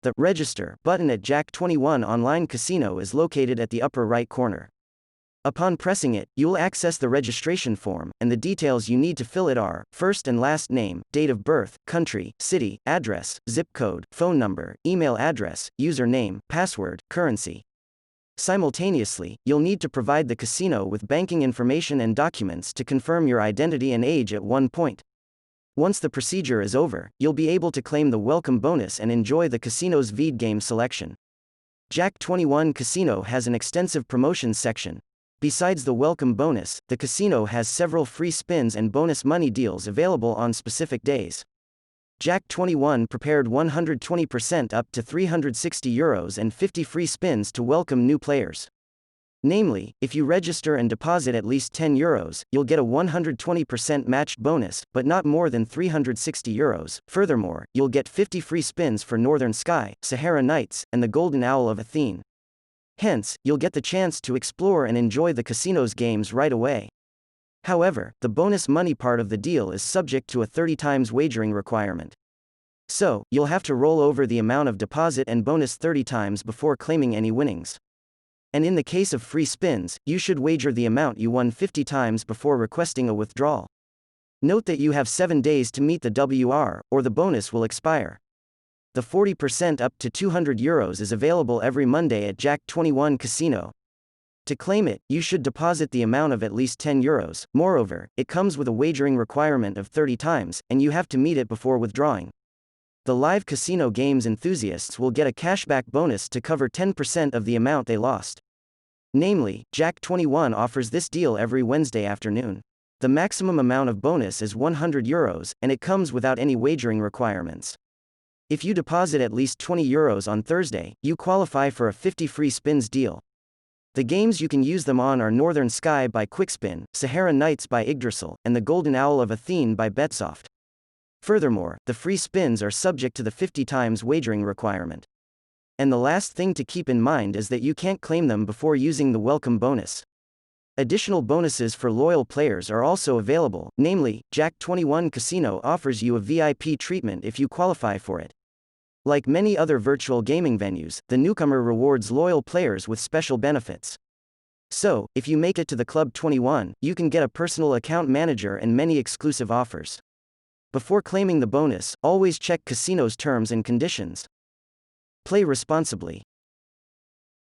The Register button at Jack 21 Online Casino is located at the upper right corner. Upon pressing it, you'll access the registration form, and the details you need to fill it are first and last name, date of birth, country, city, address, zip code, phone number, email address, username, password, currency. Simultaneously, you'll need to provide the casino with banking information and documents to confirm your identity and age at one point. Once the procedure is over, you'll be able to claim the welcome bonus and enjoy the casino's VEED game selection. Jack 21 Casino has an extensive promotions section. Besides the welcome bonus, the casino has several free spins and bonus money deals available on specific days. Jack 21 prepared 120% up to €360 and 50 free spins to welcome new players. Namely, if you register and deposit at least €10, you'll get a 120% matched bonus, but not more than €360. Furthermore, you'll get 50 free spins for Northern Sky, Sahara Nights, and the Golden Owl of Athene. Hence, you'll get the chance to explore and enjoy the casino's games right away. However, the bonus money part of the deal is subject to a 30 times wagering requirement. So, you'll have to roll over the amount of deposit and bonus 30 times before claiming any winnings. And in the case of free spins, you should wager the amount you won 50 times before requesting a withdrawal. Note that you have 7 days to meet the WR, or the bonus will expire. The 40% up to €200 is available every Monday at Jack 21 Casino. To claim it, you should deposit the amount of at least €10. Moreover, it comes with a wagering requirement of 30 times, and you have to meet it before withdrawing. The live casino games enthusiasts will get a cashback bonus to cover 10% of the amount they lost. Namely, Jack 21 offers this deal every Wednesday afternoon. The maximum amount of bonus is €100, and it comes without any wagering requirements. If you deposit at least €20 on Thursday, you qualify for a 50 free spins deal. The games you can use them on are Northern Sky by Quickspin, Sahara Nights by Yggdrasil, and the Golden Owl of Athene by Betsoft. Furthermore, the free spins are subject to the 50 times wagering requirement. And the last thing to keep in mind is that you can't claim them before using the welcome bonus. Additional bonuses for loyal players are also available, namely, Jack 21 Casino offers you a VIP treatment if you qualify for it. Like many other virtual gaming venues, the newcomer rewards loyal players with special benefits. So, if you make it to the Club 21, you can get a personal account manager and many exclusive offers. Before claiming the bonus, always check casino's terms and conditions. Play responsibly.